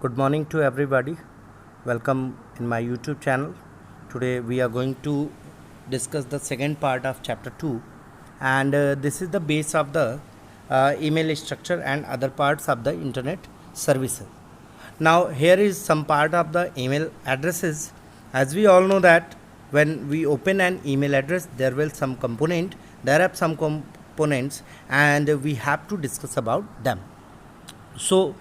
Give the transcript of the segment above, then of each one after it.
Good morning to everybody. Welcome in my YouTube channel. Today we are going to discuss the second part of chapter 2, and this is the base of the email structure and other parts of the internet services. Now here is some part of the email addresses. As we all know that when we open an email address, there are some components and we have to discuss about them. So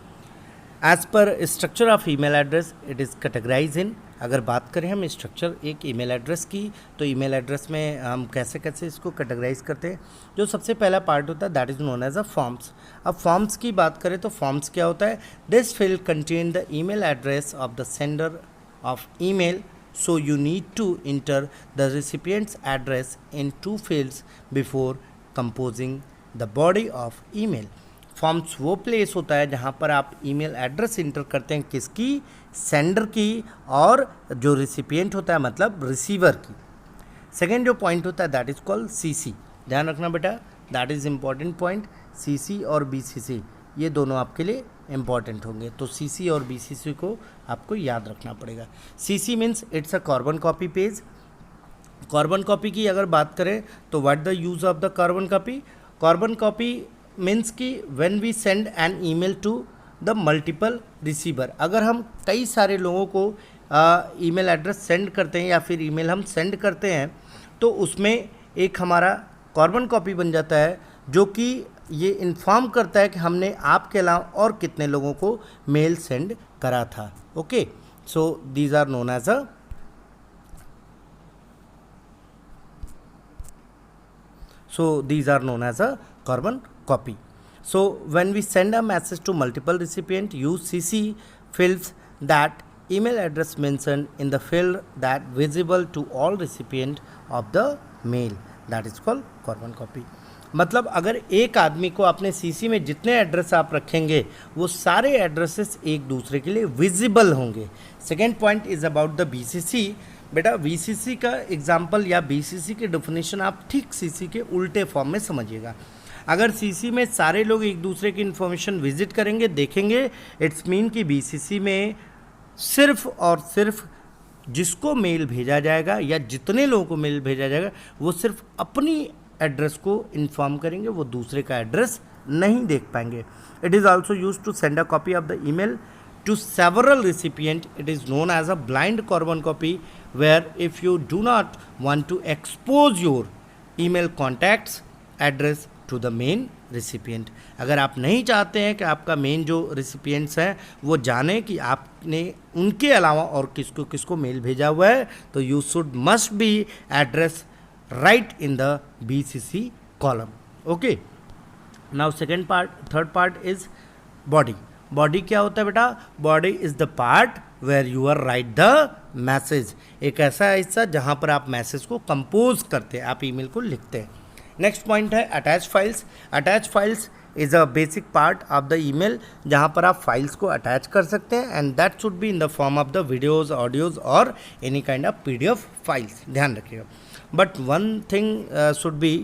as पर structure of email address it is categorize in, अगर बात करें हम structure एक email address की, तो email address में हम कैसे कैसे इसको कैटेगराइज करते हैं. जो सबसे पहला पार्ट होता है that is known as a forms. अब फॉर्म्स की बात करें तो फॉर्म्स क्या होता है? This field contain the email address of the sender of email, so you need to enter the recipients address in 2 fields before composing the body of email. Forms वो place होता है जहाँ पर आप ईमेल एड्रेस इंटर करते हैं, किसकी? Sender की, और जो रिसिपिएंट होता है मतलब रिसीवर की. सेकेंड जो पॉइंट होता है दैट इज़ कॉल्ड सीसी. ध्यान रखना बेटा, that is important point. CC और बीसीसी ये दोनों आपके लिए इम्पॉर्टेंट होंगे, तो सीसी और बीसीसी को आपको याद रखना पड़ेगा. CC means it's a carbon copy page. Carbon copy की अगर बात करें तो what the use of the carbon copy? Carbon copy means कि when we send an email to the multiple receiver, अगर हम कई सारे लोगों को ईमेल एड्रेस सेंड करते हैं या फिर ईमेल हम सेंड करते हैं, तो उसमें एक हमारा कार्बन कॉपी बन जाता है जो कि ये इन्फॉर्म करता है कि हमने आपके अलावा और कितने लोगों को मेल सेंड करा था. Okay, so these are known as a carbon copy. So when we send a message to multiple recipient, use CC fields that email address mentioned in the field that visible to all recipient of the mail, that is called carbon copy. मतलब अगर एक आदमी को आपने CC में जितने address आप रखेंगे वो सारे एड्रेसेस एक दूसरे के लिए विजिबल होंगे. Second point is about the BCC. बेटा बीसीसी का एग्जाम्पल या बीसीसी की डेफिनेशन आप ठीक सीसी के उल्टे फॉर्म में समझिएगा. अगर सीसी में सारे लोग एक दूसरे की इन्फॉर्मेशन विजिट करेंगे, देखेंगे, इट्स मीन कि बीसीसी में सिर्फ और सिर्फ जिसको मेल भेजा जाएगा या जितने लोगों को मेल भेजा जाएगा वो सिर्फ अपनी एड्रेस को इन्फॉर्म करेंगे, वो दूसरे का एड्रेस नहीं देख पाएंगे. It is also use to send a copy of the email to several recipient. It is known as a blind carbon copy, where if you do not want to expose your email contacts address to the main recipient, अगर आप नहीं चाहते हैं कि आपका main जो रिसिपिएंट्स हैं वो जाने कि आपने उनके अलावा और किसको किसको मेल भेजा हुआ है, तो you should must be address write in the BCC column. Okay, now second part, third part is body. Body क्या होता है बेटा? Body is the part where you are write the message. एक ऐसा हिस्सा जहाँ पर आप मैसेज को कंपोज करते हैं, आप ईमेल को लिखते हैं. नेक्स्ट पॉइंट है attach files. Attach files is a basic part of the email जहाँ पर आप फाइल्स को अटैच कर सकते हैं, and that should be in the form of the videos, audios और any kind of PDF files. ध्यान रखिएगा. But one thing should be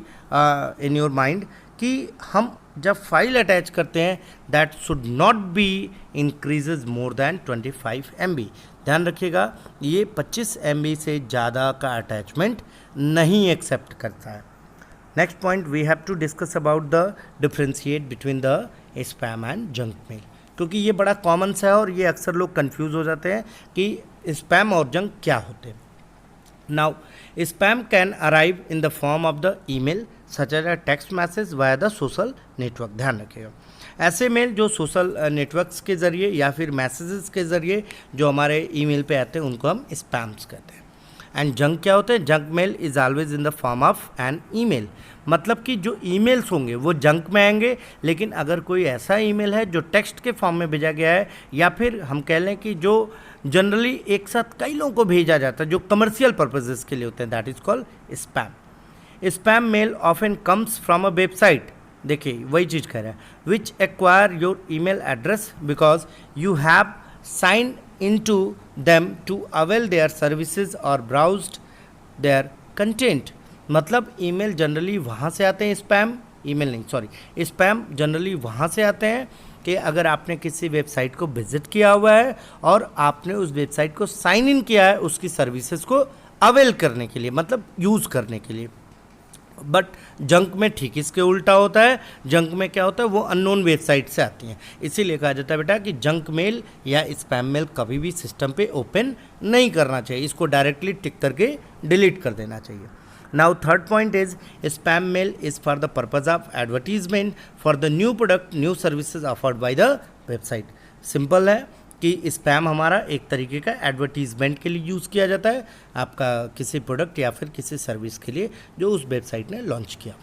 in your mind कि हम जब फाइल अटैच करते हैं that should not be increases more than 25 MB. ध्यान रखिएगा, ये 25 MB से ज़्यादा का अटैचमेंट नहीं एक्सेप्ट करता है. Next point we have to discuss about the differentiate between the spam and junk mail, क्योंकि ये बड़ा कॉमन सा है और ये अक्सर लोग कंफ्यूज हो जाते हैं कि स्पैम और जंक क्या होते हैं. Now, spam can arrive in the form of the email such as a text message via the social network. ध्यान रखिएगा, ऐसे मेल जो सोशल नेटवर्क्स के ज़रिए या फिर मैसेजेस के ज़रिए जो हमारे ईमेल पे आते हैं उनको हम स्पैम्स कहते हैं. एंड जंक क्या होते हैं? Junk mail is always in the form of an email. मतलब कि जो ईमेल्स होंगे वो जंक में आएंगे, लेकिन अगर कोई ऐसा ईमेल है जो टेक्स्ट के फॉर्म में भेजा गया है या फिर हम कह लें कि जो जनरली एक साथ कई लोगों को भेजा जाता है जो कमर्शियल पर्पजेस के लिए होते हैं, that is called spam. Spam mail often comes from a website. देखिए वही चीज़ कह रहा है, which acquire your email address because you have sign into them to avail their services or browsed their content. मतलब ईमेल जनरली वहाँ से आते हैं, स्पैम ईमेल नहीं, सॉरी, स्पैम जनरली वहाँ से आते हैं कि अगर आपने किसी वेबसाइट को विजिट किया हुआ है और आपने उस वेबसाइट को साइन इन किया है उसकी सर्विसेज को अवेल करने के लिए, मतलब यूज़ करने के लिए। बट जंक में ठीक इसके उल्टा होता है। जंक में क्या होता है, वो अननोन वेबसाइट से आती हैं, इसीलिए कहा जाता है बेटा कि जंक मेल या स्पैम मेल कभी भी सिस्टम पे ओपन नहीं करना चाहिए, इसको डायरेक्टली टिक करके डिलीट कर देना चाहिए। Now third point is spam mail is for the purpose of advertisement for the new product new services offered by the website. Simple है कि स्पैम हमारा एक तरीके का एडवर्टीजमेंट के लिए यूज़ किया जाता है, आपका किसी प्रोडक्ट या फिर किसी सर्विस के लिए जो उस वेबसाइट ने लॉन्च किया।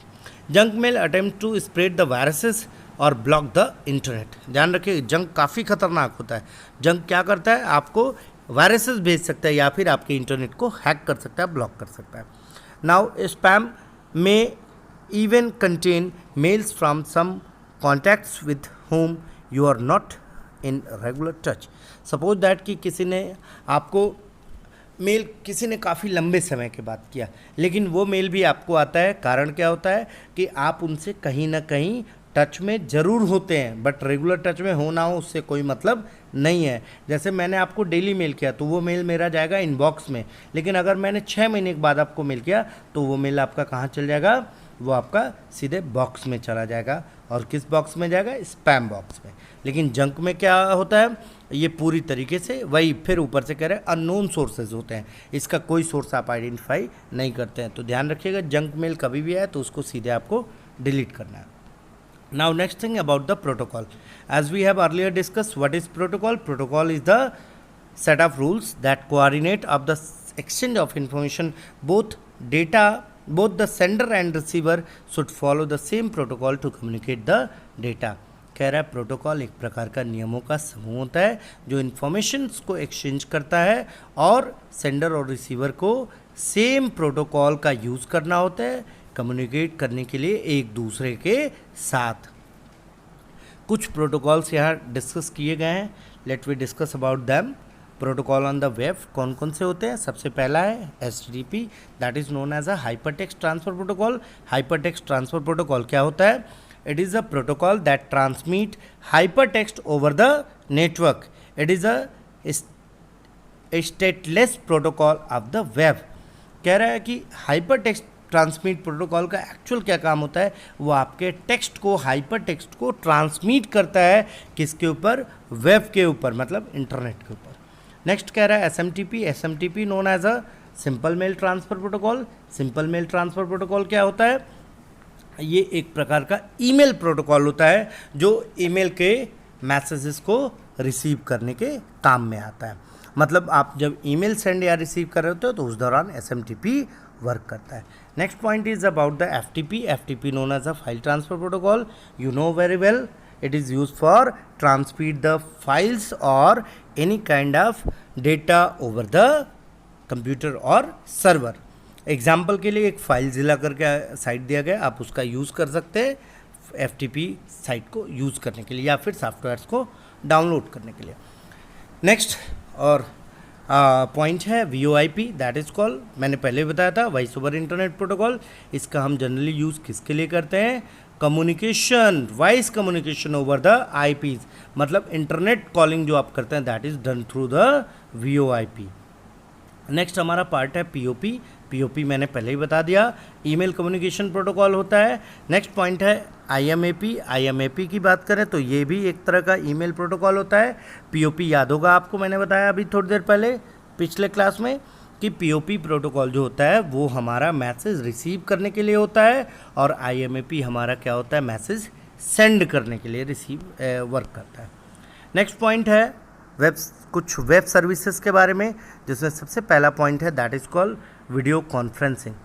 Junk mail attempt to spread the viruses और ब्लॉक द इंटरनेट। ध्यान रखिए जंक काफ़ी खतरनाक होता है। जंक क्या करता है, आपको वायरसेस भेज सकता है या फिर आपके इंटरनेट को हैक कर सकता है, ब्लॉक कर सकता है। नाउ स्पैम में even contain mails from some contacts with whom you are not in regular touch। Suppose that कि किसी ने आपको मेल किसी ने काफ़ी लंबे समय के बाद किया, लेकिन वो मेल भी आपको आता है। कारण क्या होता है कि आप उनसे कहीं ना कहीं टच में ज़रूर होते हैं, बट रेगुलर टच में हो ना हो उससे कोई मतलब नहीं है। जैसे मैंने आपको डेली मेल किया तो वो मेल मेरा जाएगा इनबॉक्स में, लेकिन अगर मैंने 6 महीने के बाद आपको मेल किया तो वो मेल आपका कहाँ चल जाएगा, वो आपका सीधे बॉक्स में चला जाएगा। और किस बॉक्स में जाएगा, स्पैम बॉक्स में। लेकिन जंक में क्या होता है, ये पूरी तरीके से वही फिर ऊपर से कह रहे हैं अननोन सोर्सेज होते हैं, इसका कोई सोर्स आप आइडेंटिफाई नहीं करते हैं। तो ध्यान रखिएगा जंक मेल कभी भी आए तो उसको सीधे आपको डिलीट करना है। Now next thing about the protocol. As we have earlier discussed, what is protocol? Protocol is the set of rules that coordinate of the exchange of information. Both the sender and receiver should follow the same protocol to communicate the data. कह रहा है protocol एक प्रकार का नियमों का समूह होता है जो इन्फॉर्मेशंस को एक्सचेंज करता है और सेंडर और रिसीवर को सेम प्रोटोकॉल का यूज़ करना होता है कम्युनिकेट करने के लिए एक दूसरे के साथ। कुछ प्रोटोकॉल्स यहाँ डिस्कस किए गए हैं, let we discuss about them. Protocol on the web कौन कौन से होते हैं, सबसे पहला है HTTP, that is known as a hyper text transfer protocol. Hyper text transfer protocol क्या होता है, it is a protocol that transmit hyper text over the network. It is a stateless protocol of the web. कह रहा है कि hyper text transmit protocol का actual क्या काम होता है, वो आपके टेक्स्ट को, हाइपर टेक्स्ट को ट्रांसमिट करता है किसके ऊपर, वेब के ऊपर, मतलब इंटरनेट के ऊपर। नेक्स्ट कह रहा है SMTP। SMTP known as a simple mail transfer protocol. Simple mail transfer protocol क्या होता है, ये एक प्रकार का ईमेल प्रोटोकॉल होता है जो ईमेल के मैसेजेस को रिसीव करने के काम में आता है। मतलब आप जब ईमेल सेंड या रिसीव कर रहे होते हो तो उस दौरान SMTP वर्क करता है। Next point is about the FTP। FTP known as a file transfer protocol. You know very well, it is used for transmit the files or any kind of data over the computer or server। Example के लिए एक file जिला करके site दिया गया, आप उसका use कर सकते हैं FTP साइट को यूज़ करने के लिए या फिर सॉफ्टवेयर्स को डाउनलोड करने के लिए। नेक्स्ट और पॉइंट है VoIP, दैट इज़ कॉल, मैंने पहले बताया था वॉइस ओवर इंटरनेट प्रोटोकॉल। इसका हम जनरली यूज़ किसके लिए करते हैं, communication, voice communication over the IPs, मतलब इंटरनेट कॉलिंग जो आप करते हैं that is done through the VoIP। Next हमारा पार्ट है POP। POP मैंने पहले ही बता दिया, ईमेल कम्युनिकेशन प्रोटोकॉल होता है। नेक्स्ट पॉइंट है IMAP। IMAP की बात करें तो ये भी एक तरह का ईमेल प्रोटोकॉल होता है। POP याद होगा आपको, मैंने बताया अभी थोड़ी देर पहले पिछले क्लास में कि POP प्रोटोकॉल जो होता है वो हमारा मैसेज रिसीव करने के लिए होता है और IMAP हमारा क्या होता है, मैसेज सेंड करने के लिए रिसीव वर्क करता है। नेक्स्ट पॉइंट है कुछ वेब सर्विसेज के बारे में, जिसमें सबसे पहला पॉइंट है that is called video conferencing.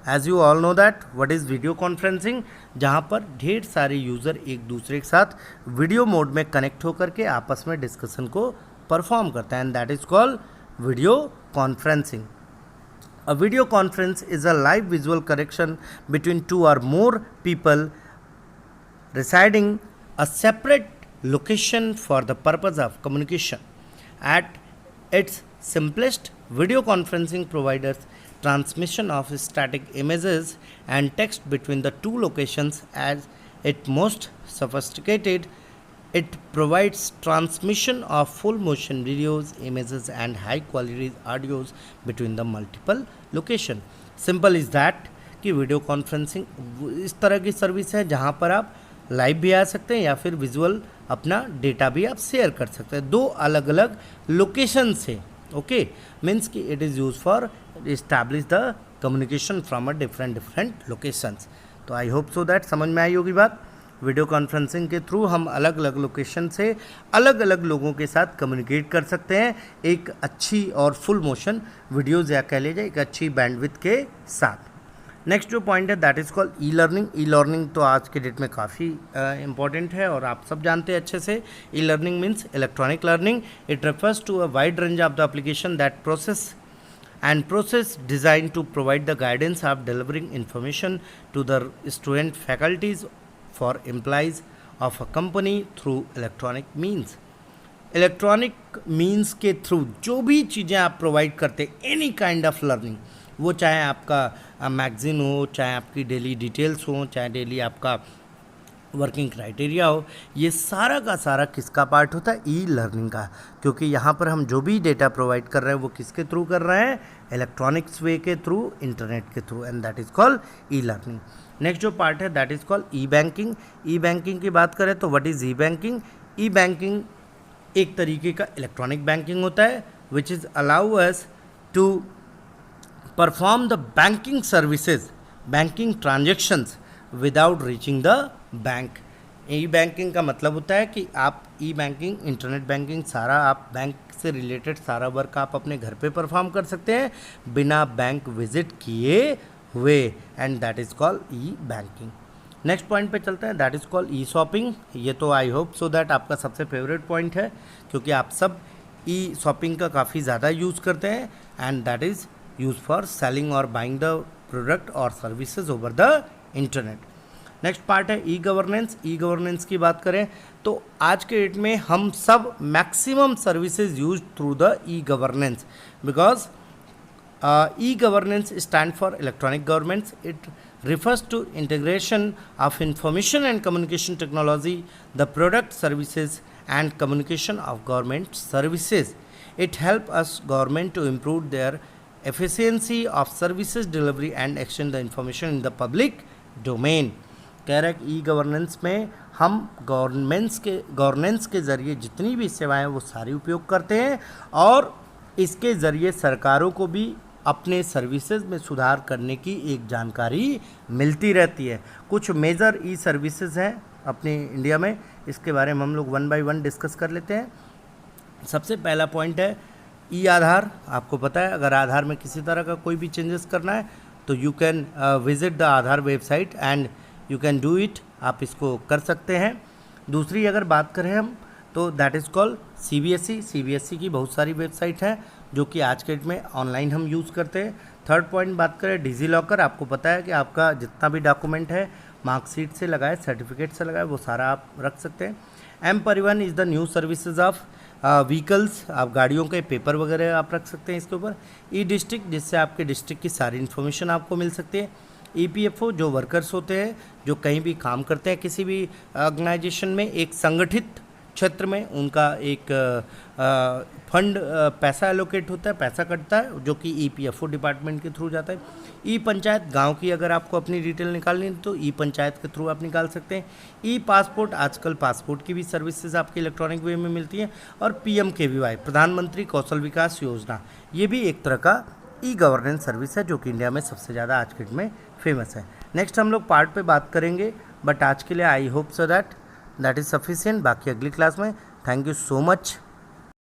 As you all know that what is video conferencing, जहाँ पर ढेर सारे यूज़र एक दूसरे के साथ वीडियो मोड में कनेक्ट होकर के आपस में डिस्कशन को परफॉर्म करते हैं, and that is called video conferencing। A video conference is a live visual connection between two or more people residing a separate location for the purpose of communication. At its simplest, video conferencing provides transmission of static images and text between the two locations. As its most sophisticated, It provides transmission of full motion videos, images and high quality audios between the multiple location. Simple is that कि video conferencing इस तरह की service है जहाँ पर आप live भी आ सकते हैं या फिर विजुअल अपना डेटा भी आप शेयर कर सकते हैं दो अलग अलग लोकेशन से. ओके, मीन्स कि it is use for establish the communication from a different locations. तो आई होप सो दैट समझ में आई होगी बात. वीडियो कॉन्फ्रेंसिंग के थ्रू हम अलग अलग लोकेशन से अलग अलग लोगों के साथ कम्युनिकेट कर सकते हैं एक अच्छी और फुल मोशन वीडियोज़ या कह लीजिए एक अच्छी बैंडविड्थ के साथ. नेक्स्ट जो पॉइंट है that is called e learning. E learning तो आज के डेट में काफ़ी इंपॉर्टेंट है और आप सब जानते हैं अच्छे से. E learning means electronic learning. It refers to a wide range of the application that process designed to provide the guidance of delivering information to the student, faculties for employees of a company through electronic means. Electronic means के through जो भी चीज़ें आप provide करते हैं any kind of learning, वो चाहे आपका मैगज़ीन हो, चाहे आपकी डेली डिटेल्स हो, चाहे डेली आपका वर्किंग क्राइटेरिया हो, ये सारा का सारा किसका पार्ट होता है? ई लर्निंग का. क्योंकि यहाँ पर हम जो भी डेटा प्रोवाइड कर रहे हैं वो किसके थ्रू कर रहे हैं? इलेक्ट्रॉनिक्स वे के थ्रू, इंटरनेट के through, and that is called e learning. Next जो पार्ट है that is called e banking. E banking की बात करें तो what is e banking? E banking एक तरीके का इलेक्ट्रॉनिक बैंकिंग होता है which is allow us to perform the banking services, banking transactions without reaching the bank. E banking का मतलब होता है कि आप ई बैंकिंग, इंटरनेट बैंकिंग, सारा आप बैंक से रिलेटेड सारा वर्क आप अपने घर पे परफॉर्म कर सकते हैं बिना बैंक विजिट किए हुए, and that is called e banking. Next point पे चलते हैं that is called E shopping. ये तो आई होप सो दैट आपका सबसे फेवरेट पॉइंट है क्योंकि आप सब ई शॉपिंग का काफ़ी ज़्यादा यूज़ करते हैं and that is use for selling और बाइंग द प्रोडक्ट और services over the internet. Next part है ई गवर्नेंस. ई गवर्नेंस की बात करें तो आज के डेट में हम सब maximum services use through the e governance because e-governance stand for electronic governments. It refers to integration of information and communication technology, the product, services and communication of government services. It help us government to improve their efficiency of services delivery and exchange the information in the public domain. कह रहा है e governance में हम governance के ज़रिए जितनी भी सेवाएं वो सारी उपयोग करते हैं और इसके ज़रिए सरकारों को भी अपने सर्विसेज में सुधार करने की एक जानकारी मिलती रहती है. कुछ मेजर ई सर्विसेज हैं अपने इंडिया में, इसके बारे में हम लोग वन बाय वन डिस्कस कर लेते हैं. सबसे पहला पॉइंट है ई आधार. आपको पता है अगर आधार में किसी तरह का कोई भी चेंजेस करना है तो you can visit the Aadhaar website and you can do it. आप इसको कर सकते हैं. दूसरी अगर बात करें हम तो that is called CBSE. CBSE की बहुत सारी वेबसाइट है जो कि आज के डेट में ऑनलाइन हम यूज़ करते हैं. थर्ड पॉइंट बात करें डिजी लॉकर. आपको पता है कि आपका जितना भी डॉक्यूमेंट है मार्कशीट से लगाए, सर्टिफिकेट से लगाए, वो सारा आप रख सकते हैं. एम परिवहन is the new services of vehicles. आप गाड़ियों के पेपर वगैरह आप रख सकते हैं इसके ऊपर. ई डिस्ट्रिक्ट, जिससे आपके डिस्ट्रिक्ट की सारी इन्फॉर्मेशन आपको मिल सकती है. EPFO जो वर्कर्स होते हैं जो कहीं भी काम करते हैं किसी भी ऑर्गेनाइजेशन में एक संगठित क्षेत्र में, उनका एक फंड पैसा एलोकेट होता है, पैसा कटता है जो कि EPFO डिपार्टमेंट के थ्रू जाता है. ई पंचायत, गांव की अगर आपको अपनी डिटेल निकालनी है तो ई पंचायत के थ्रू आप निकाल सकते हैं. ई पासपोर्ट, आजकल पासपोर्ट की भी सर्विसेज आपकी इलेक्ट्रॉनिक वे में मिलती हैं. और PMKVY, प्रधानमंत्री कौशल विकास योजना, ये भी एक तरह का ई गवर्नेंस सर्विस है जो कि इंडिया में सबसे ज़्यादा आज के डेट में फेमस है. नेक्स्ट हम लोग पार्ट पे बात करेंगे बट आज के लिए I hope so that is sufficient. बाकी अगली क्लास में. Thank you so much.